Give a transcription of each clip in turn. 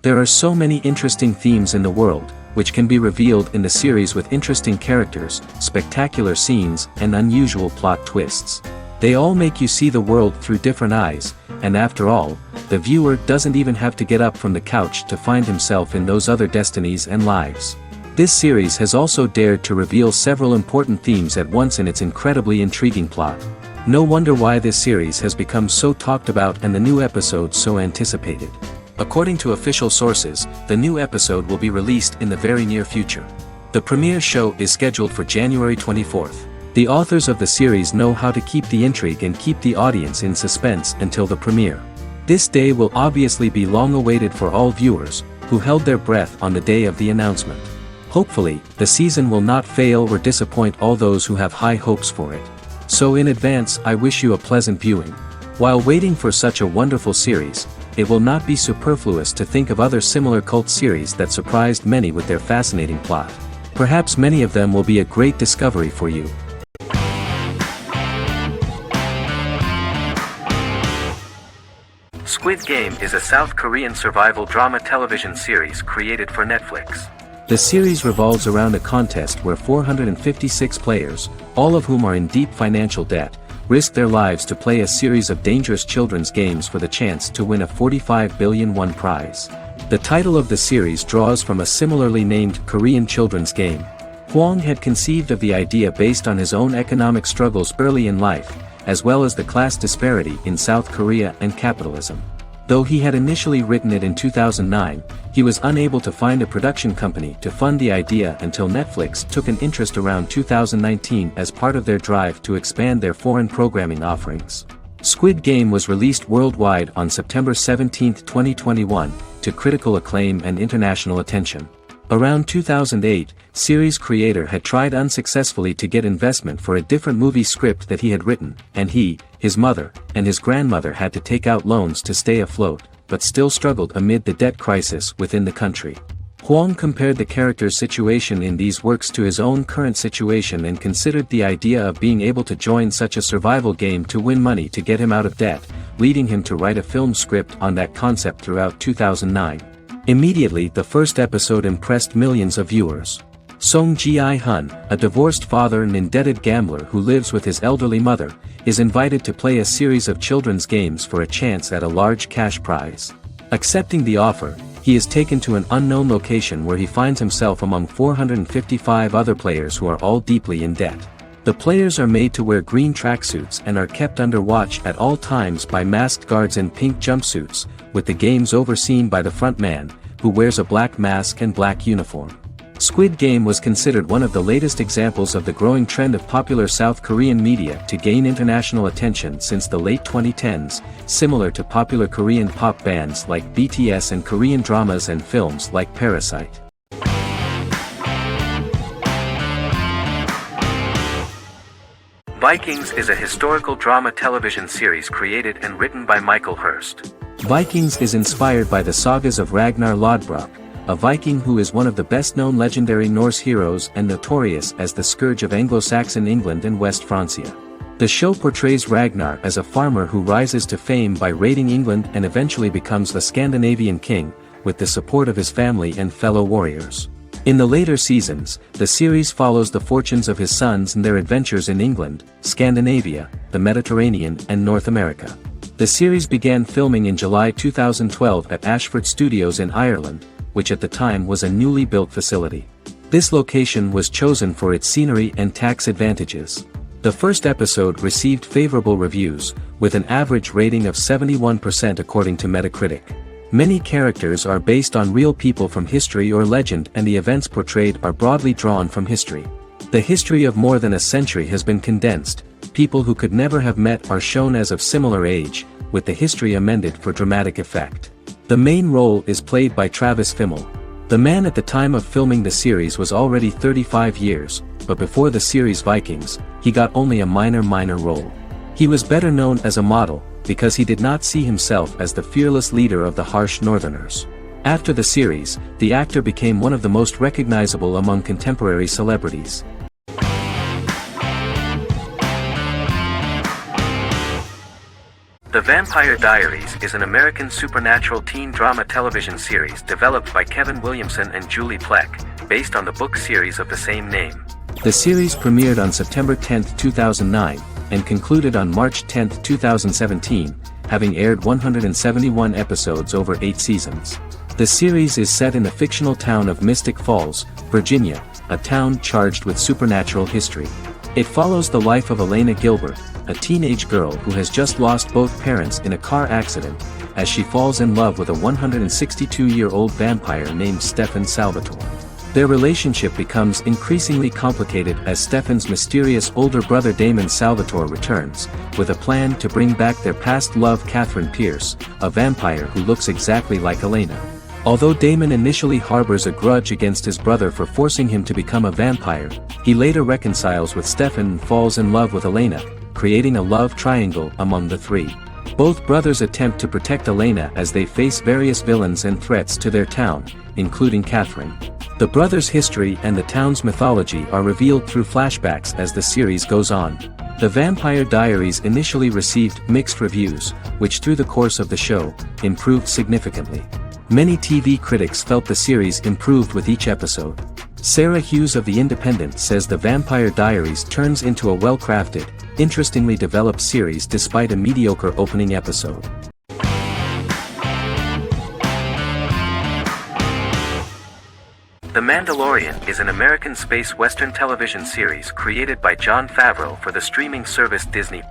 There are so many interesting themes in the world, which can be revealed in the series with interesting characters, spectacular scenes, and unusual plot twists. They all make you see the world through different eyes, and after all, the viewer doesn't even have to get up from the couch to find himself in those other destinies and lives. This series has also dared to reveal several important themes at once in its incredibly intriguing plot. No wonder why this series has become so talked about and the new episodes so anticipated. According to official sources, the new episode will be released in the very near future. The premiere show is scheduled for January 24th. The authors of the series know how to keep the intrigue and keep the audience in suspense until the premiere. This day will obviously be long awaited for all viewers, who held their breath on the day of the announcement. Hopefully, the season will not fail or disappoint all those who have high hopes for it. So in advance, I wish you a pleasant viewing. While waiting for such a wonderful series, it will not be superfluous to think of other similar cult series that surprised many with their fascinating plot. Perhaps many of them will be a great discovery for you. Squid Game is a South Korean survival drama television series created for Netflix. The series revolves around a contest where 456 players, all of whom are in deep financial debt, risk their lives to play a series of dangerous children's games for the chance to win a 45 billion won prize. The title of the series draws from a similarly named Korean children's game. Hwang had conceived of the idea based on his own economic struggles early in life, as well as the class disparity in South Korea and capitalism. Though he had initially written it in 2009, he was unable to find a production company to fund the idea until Netflix took an interest around 2019 as part of their drive to expand their foreign programming offerings. Squid Game was released worldwide on September 17, 2021, to critical acclaim and international attention. Around 2008, series creator had tried unsuccessfully to get investment for a different movie script that he had written, and he, his mother, and his grandmother had to take out loans to stay afloat, but still struggled amid the debt crisis within the country. Hwang compared the character's situation in these works to his own current situation and considered the idea of being able to join such a survival game to win money to get him out of debt, leading him to write a film script on that concept throughout 2009. Immediately, the first episode impressed millions of viewers. Song Ji-hun, a divorced father and indebted gambler who lives with his elderly mother, is invited to play a series of children's games for a chance at a large cash prize. Accepting the offer, he is taken to an unknown location where he finds himself among 455 other players who are all deeply in debt. The players are made to wear green tracksuits and are kept under watch at all times by masked guards in pink jumpsuits, with the games overseen by the front man, who wears a black mask and black uniform. Squid Game was considered one of the latest examples of the growing trend of popular South Korean media to gain international attention since the late 2010s, similar to popular Korean pop bands like BTS and Korean dramas and films like Parasite. Vikings is a historical drama television series created and written by Michael Hurst. Vikings is inspired by the sagas of Ragnar Lodbrok, a Viking who is one of the best-known legendary Norse heroes and notorious as the scourge of Anglo-Saxon England and West Francia. The show portrays Ragnar as a farmer who rises to fame by raiding England and eventually becomes the Scandinavian king, with the support of his family and fellow warriors. In the later seasons, the series follows the fortunes of his sons and their adventures in England, Scandinavia, the Mediterranean and North America. The series began filming in July 2012 at Ashford Studios in Ireland, which at the time was a newly built facility. This location was chosen for its scenery and tax advantages. The first episode received favorable reviews, with an average rating of 71% according to Metacritic. Many characters are based on real people from history or legend, and the events portrayed are broadly drawn from history. The history of more than a century has been condensed. People who could never have met are shown as of similar age, with the history amended for dramatic effect. The main role is played by Travis Fimmel. The man at the time of filming the series was already 35 years, but before the series Vikings, he got only a minor role. He was better known as a model, because he did not see himself as the fearless leader of the harsh Northerners. After the series, the actor became one of the most recognizable among contemporary celebrities. The Vampire Diaries is an American supernatural teen drama television series developed by Kevin Williamson and Julie Plec, based on the book series of the same name. The series premiered on September 10, 2009, and concluded on March 10, 2017, having aired 171 episodes over 8 seasons. The series is set in the fictional town of Mystic Falls, Virginia, a town charged with supernatural history. It follows the life of Elena Gilbert, a teenage girl who has just lost both parents in a car accident, as she falls in love with a 162-year-old vampire named Stefan Salvatore. Their relationship becomes increasingly complicated as Stefan's mysterious older brother Damon Salvatore returns, with a plan to bring back their past love Catherine Pierce, a vampire who looks exactly like Elena. Although Damon initially harbors a grudge against his brother for forcing him to become a vampire, he later reconciles with Stefan and falls in love with Elena, creating a love triangle among the three. Both brothers attempt to protect Elena as they face various villains and threats to their town, including Catherine. The brothers' history and the town's mythology are revealed through flashbacks as the series goes on. The Vampire Diaries initially received mixed reviews, which through the course of the show, improved significantly. Many TV critics felt the series improved with each episode. Sarah Hughes of The Independent says The Vampire Diaries turns into a well-crafted, interestingly developed series despite a mediocre opening episode. The Mandalorian is an American space western television series created by Jon Favreau for the streaming service Disney+.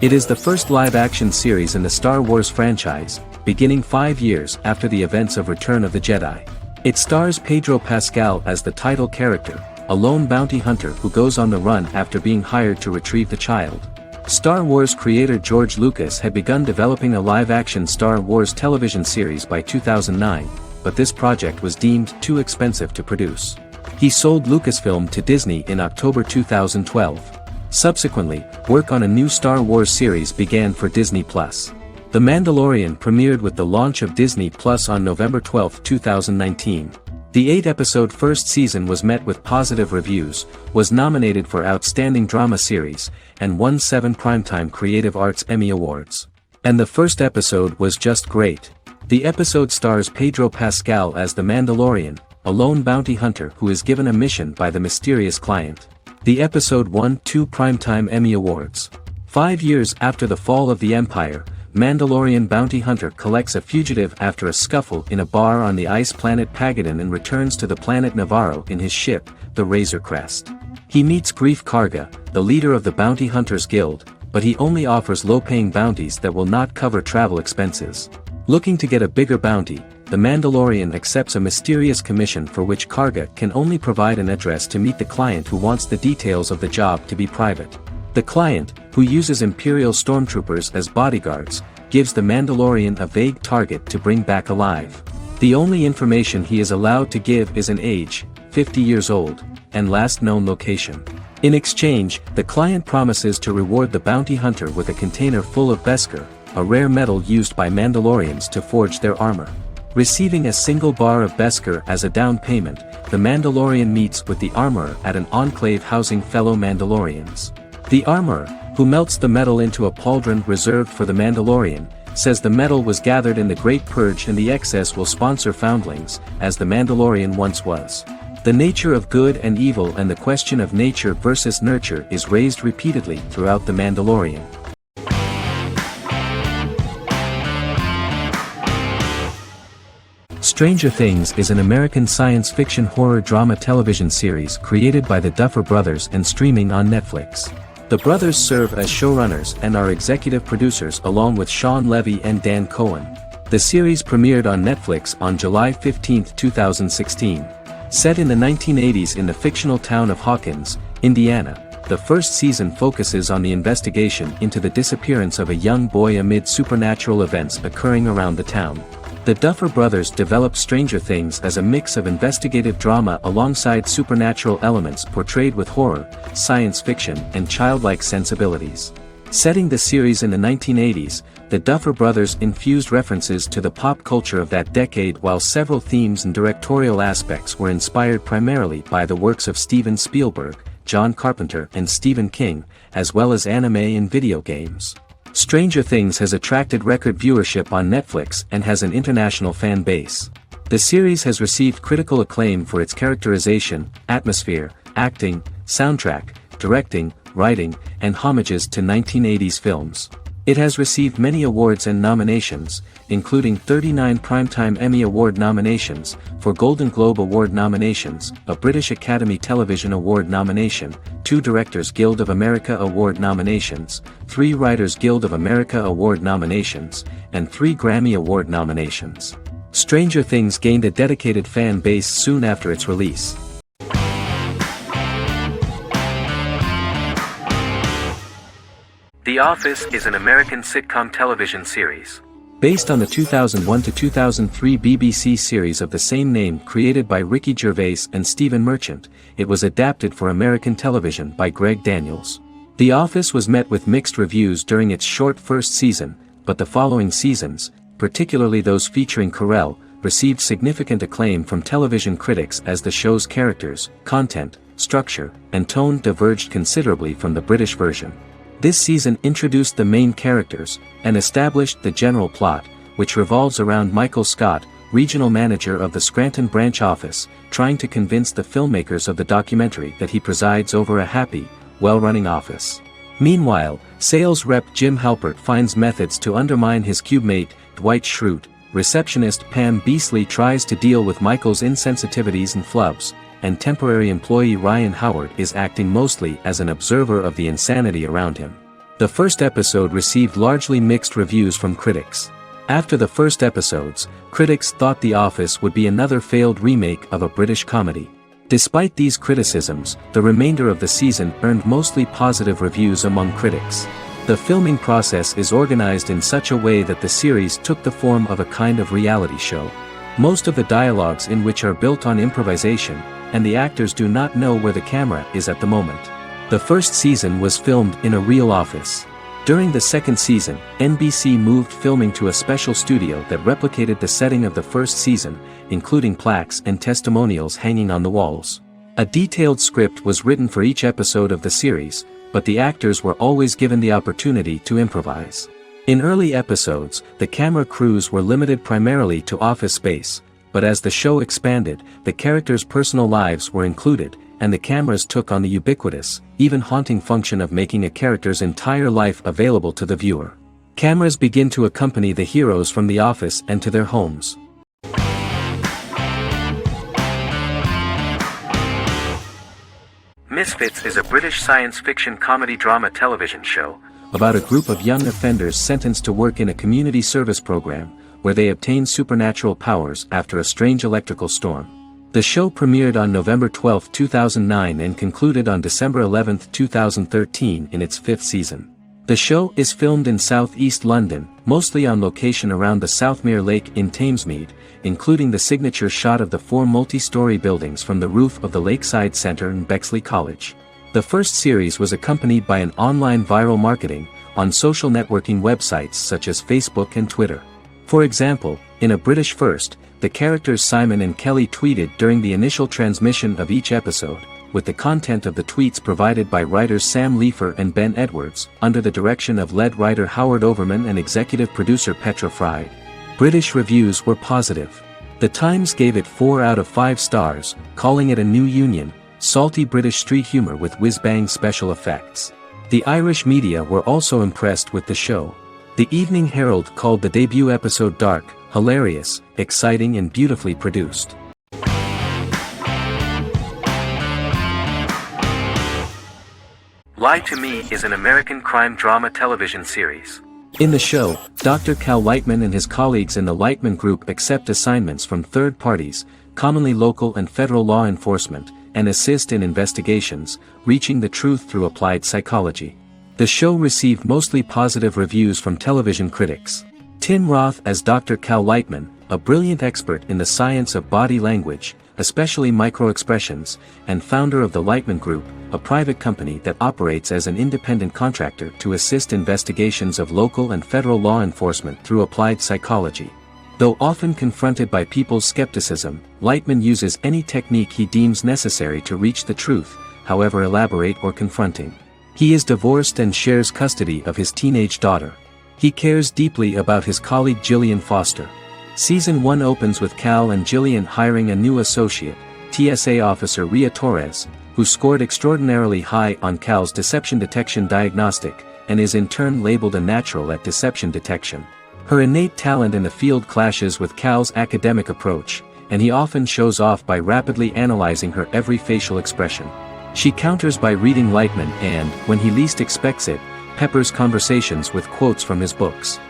It is the first live-action series in the Star Wars franchise, beginning 5 years after the events of Return of the Jedi. It stars Pedro Pascal as the title character, a lone bounty hunter who goes on the run after being hired to retrieve the child. Star Wars creator George Lucas had begun developing a live-action Star Wars television series by 2009, but this project was deemed too expensive to produce. He sold Lucasfilm to Disney in October 2012. Subsequently, work on a new Star Wars series began for Disney+. The Mandalorian premiered with the launch of Disney Plus on November 12, 2019. The 8-episode first season was met with positive reviews, was nominated for Outstanding Drama Series, and won 7 Primetime Creative Arts Emmy Awards. And the first episode was just great. The episode stars Pedro Pascal as the Mandalorian, a lone bounty hunter who is given a mission by the mysterious client. The episode won 2 Primetime Emmy Awards. 5 years after the fall of the Empire, Mandalorian bounty hunter collects a fugitive after a scuffle in a bar on the ice planet Pagadan and returns to the planet Navarro in his ship, the Razor Crest. He meets Grief Karga, the leader of the Bounty Hunters Guild, but he only offers low-paying bounties that will not cover travel expenses. Looking to get a bigger bounty, the Mandalorian accepts a mysterious commission for which Karga can only provide an address to meet the client who wants the details of the job to be private. The client, who uses Imperial stormtroopers as bodyguards, gives the Mandalorian a vague target to bring back alive. The only information he is allowed to give is an age, 50 years old, and last known location. In exchange, the client promises to reward the bounty hunter with a container full of Beskar, a rare metal used by Mandalorians to forge their armor. Receiving a single bar of Beskar as a down payment, the Mandalorian meets with the armorer at an enclave housing fellow Mandalorians. The armorer, who melts the metal into a pauldron reserved for the Mandalorian, says the metal was gathered in the Great Purge and the excess will sponsor foundlings, as the Mandalorian once was. The nature of good and evil and the question of nature versus nurture is raised repeatedly throughout The Mandalorian. Stranger Things is an American science fiction horror drama television series created by the Duffer Brothers and streaming on Netflix. The brothers serve as showrunners and are executive producers along with Sean Levy and Dan Cohen. The series premiered on Netflix on July 15, 2016. Set in the 1980s in the fictional town of Hawkins, Indiana, the first season focuses on the investigation into the disappearance of a young boy amid supernatural events occurring around the town. The Duffer Brothers developed Stranger Things as a mix of investigative drama alongside supernatural elements portrayed with horror, science fiction, and childlike sensibilities. Setting the series in the 1980s, the Duffer Brothers infused references to the pop culture of that decade while several themes and directorial aspects were inspired primarily by the works of Steven Spielberg, John Carpenter and Stephen King, as well as anime and video games. Stranger Things has attracted record viewership on Netflix and has an international fan base. The series has received critical acclaim for its characterization, atmosphere, acting, soundtrack, directing, writing, and homages to 1980s films. It has received many awards and nominations, including 39 Primetime Emmy Award nominations, 4 Golden Globe Award nominations, a British Academy Television Award nomination, 2 Directors Guild of America Award nominations, 3 Writers Guild of America Award nominations, and 3 Grammy Award nominations. Stranger Things gained a dedicated fan base soon after its release. The Office is an American sitcom television series. Based on the 2001 to 2003 BBC series of the same name created by Ricky Gervais and Stephen Merchant, it was adapted for American television by Greg Daniels. The Office was met with mixed reviews during its short first season, but the following seasons, particularly those featuring Carell, received significant acclaim from television critics as the show's characters, content, structure, and tone diverged considerably from the British version. This season introduced the main characters, and established the general plot, which revolves around Michael Scott, regional manager of the Scranton branch office, trying to convince the filmmakers of the documentary that he presides over a happy, well-running office. Meanwhile, sales rep Jim Halpert finds methods to undermine his cubemate, Dwight Schrute. Receptionist Pam Beasley tries to deal with Michael's insensitivities and flubs, and temporary employee Ryan Howard is acting mostly as an observer of the insanity around him. The first episode received largely mixed reviews from critics. After the first episodes, critics thought The Office would be another failed remake of a British comedy. Despite these criticisms, the remainder of the season earned mostly positive reviews among critics. The filming process is organized in such a way that the series took the form of a kind of reality show. Most of the dialogues in which are built on improvisation, and the actors do not know where the camera is at the moment. The first season was filmed in a real office. During the second season, NBC moved filming to a special studio that replicated the setting of the first season, including plaques and testimonials hanging on the walls. A detailed script was written for each episode of the series, but the actors were always given the opportunity to improvise. In early episodes, the camera crews were limited primarily to office space, but as the show expanded, the characters' personal lives were included, and the cameras took on the ubiquitous, even haunting function of making a character's entire life available to the viewer. Cameras begin to accompany the heroes from the office and to their homes. Misfits is a British science fiction comedy drama television show about a group of young offenders sentenced to work in a community service program, where they obtain supernatural powers after a strange electrical storm. The show premiered on November 12, 2009 and concluded on December 11, 2013 in its 5th season. The show is filmed in southeast London, mostly on location around the Southmere Lake in Thamesmead, including the signature shot of the 4 multi-story buildings from the roof of the Lakeside Centre in Bexley College. The first series was accompanied by an online viral marketing on social networking websites such as Facebook and Twitter. For example, in a British first, the characters Simon and Kelly tweeted during the initial transmission of each episode, with the content of the tweets provided by writers Sam Leifer and Ben Edwards, under the direction of lead writer Howard Overman and executive producer Petra Fried. British reviews were positive. The Times gave it 4 out of 5 stars, calling it a new union, salty British street humour with whiz-bang special effects. The Irish media were also impressed with the show. The Evening Herald called the debut episode dark, hilarious, exciting and beautifully produced. Lie to Me is an American crime drama television series. In the show, Dr. Cal Lightman and his colleagues in the Lightman Group accept assignments from third parties, commonly local and federal law enforcement, and assist in investigations, reaching the truth through applied psychology. The show received mostly positive reviews from television critics. Tim Roth as Dr. Cal Lightman, a brilliant expert in the science of body language, especially microexpressions, and founder of the Lightman Group, a private company that operates as an independent contractor to assist investigations of local and federal law enforcement through applied psychology. Though often confronted by people's skepticism, Lightman uses any technique he deems necessary to reach the truth, however elaborate or confronting. He is divorced and shares custody of his teenage daughter. He cares deeply about his colleague Gillian Foster. Season 1 opens with Cal and Gillian hiring a new associate, TSA officer Ria Torres, who scored extraordinarily high on Cal's deception detection diagnostic, and is in turn labeled a natural at deception detection. Her innate talent in the field clashes with Cal's academic approach, and he often shows off by rapidly analyzing her every facial expression. She counters by reading Lightman and, when he least expects it, peppers conversations with quotes from his books.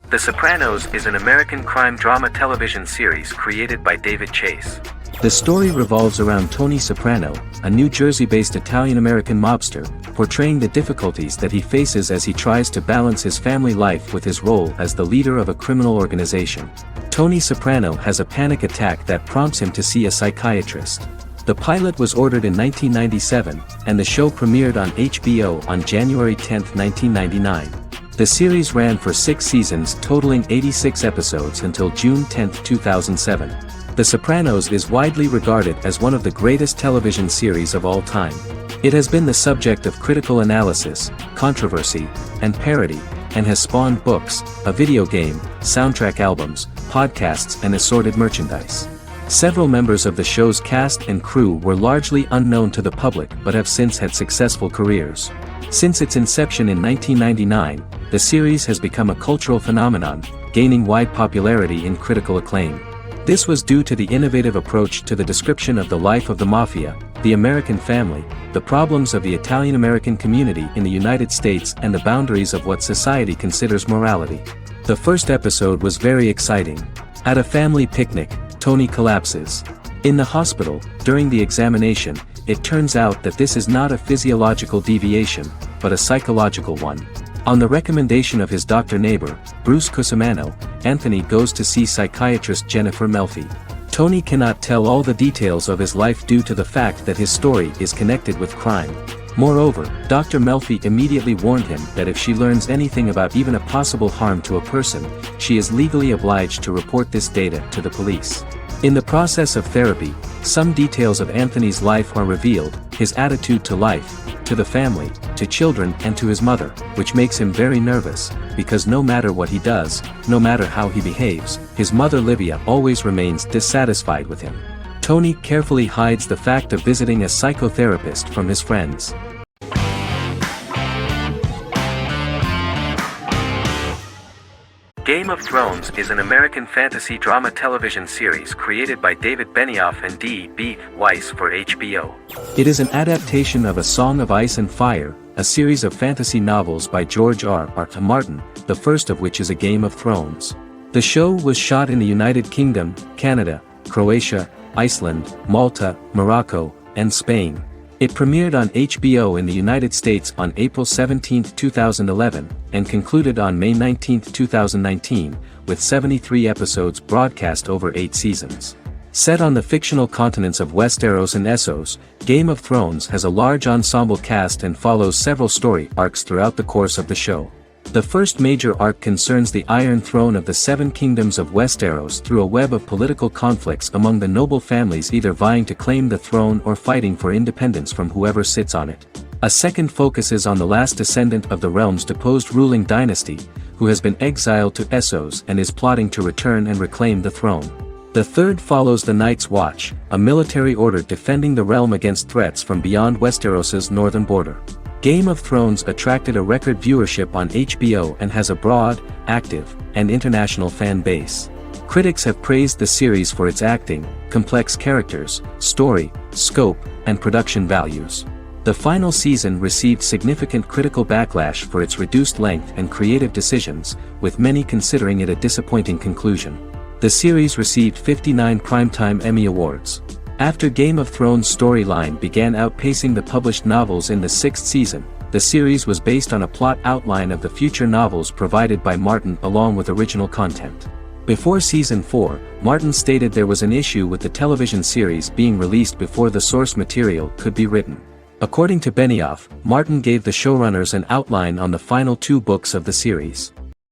The Sopranos is an American crime drama television series created by David Chase. The story revolves around Tony Soprano, a New Jersey-based Italian-American mobster, portraying the difficulties that he faces as he tries to balance his family life with his role as the leader of a criminal organization. Tony Soprano has a panic attack that prompts him to see a psychiatrist. The pilot was ordered in 1997, and the show premiered on HBO on January 10, 1999. The series ran for 6 seasons totaling 86 episodes until June 10, 2007. The Sopranos is widely regarded as one of the greatest television series of all time. It has been the subject of critical analysis, controversy, and parody, and has spawned books, a video game, soundtrack albums, podcasts and assorted merchandise. Several members of the show's cast and crew were largely unknown to the public but have since had successful careers. Since its inception in 1999, the series has become a cultural phenomenon, gaining wide popularity and critical acclaim. This was due to the innovative approach to the description of the life of the mafia, the American family, the problems of the Italian-American community in the United States and the boundaries of what society considers morality. The first episode was very exciting. At a family picnic, Tony collapses. In the hospital, during the examination, it turns out that this is not a physiological deviation, but a psychological one. On the recommendation of his doctor neighbor, Bruce Cusimano, Anthony goes to see psychiatrist Jennifer Melfi. Tony cannot tell all the details of his life due to the fact that his story is connected with crime. Moreover, Dr. Melfi immediately warned him that if she learns anything about even a possible harm to a person, she is legally obliged to report this data to the police. In the process of therapy, some details of Anthony's life are revealed, his attitude to life, to the family, to children and to his mother, which makes him very nervous, because no matter what he does, no matter how he behaves, his mother Livia always remains dissatisfied with him. Tony carefully hides the fact of visiting a psychotherapist from his friends. Game of Thrones is an American fantasy drama television series created by David Benioff and D.B. Weiss for HBO. It is an adaptation of A Song of Ice and Fire, a series of fantasy novels by George R.R. Martin, the first of which is A Game of Thrones. The show was shot in the United Kingdom, Canada, Croatia, Iceland, Malta, Morocco, and Spain. It premiered on HBO in the United States on April 17, 2011, and concluded on May 19, 2019, with 73 episodes broadcast over 8 seasons. Set on the fictional continents of Westeros and Essos, Game of Thrones has a large ensemble cast and follows several story arcs throughout the course of the show. The first major arc concerns the Iron Throne of the Seven Kingdoms of Westeros through a web of political conflicts among the noble families either vying to claim the throne or fighting for independence from whoever sits on it. A second focuses on the last descendant of the realm's deposed ruling dynasty, who has been exiled to Essos and is plotting to return and reclaim the throne. The third follows the Night's Watch, a military order defending the realm against threats from beyond Westeros's northern border. Game of Thrones attracted a record viewership on HBO and has a broad, active, and international fan base. Critics have praised the series for its acting, complex characters, story, scope, and production values. The final season received significant critical backlash for its reduced length and creative decisions, with many considering it a disappointing conclusion. The series received 59 Primetime Emmy Awards. After Game of Thrones' storyline began outpacing the published novels in the 6th season, the series was based on a plot outline of the future novels provided by Martin along with original content. Before Season 4, Martin stated there was an issue with the television series being released before the source material could be written. According to Benioff, Martin gave the showrunners an outline on the final 2 books of the series.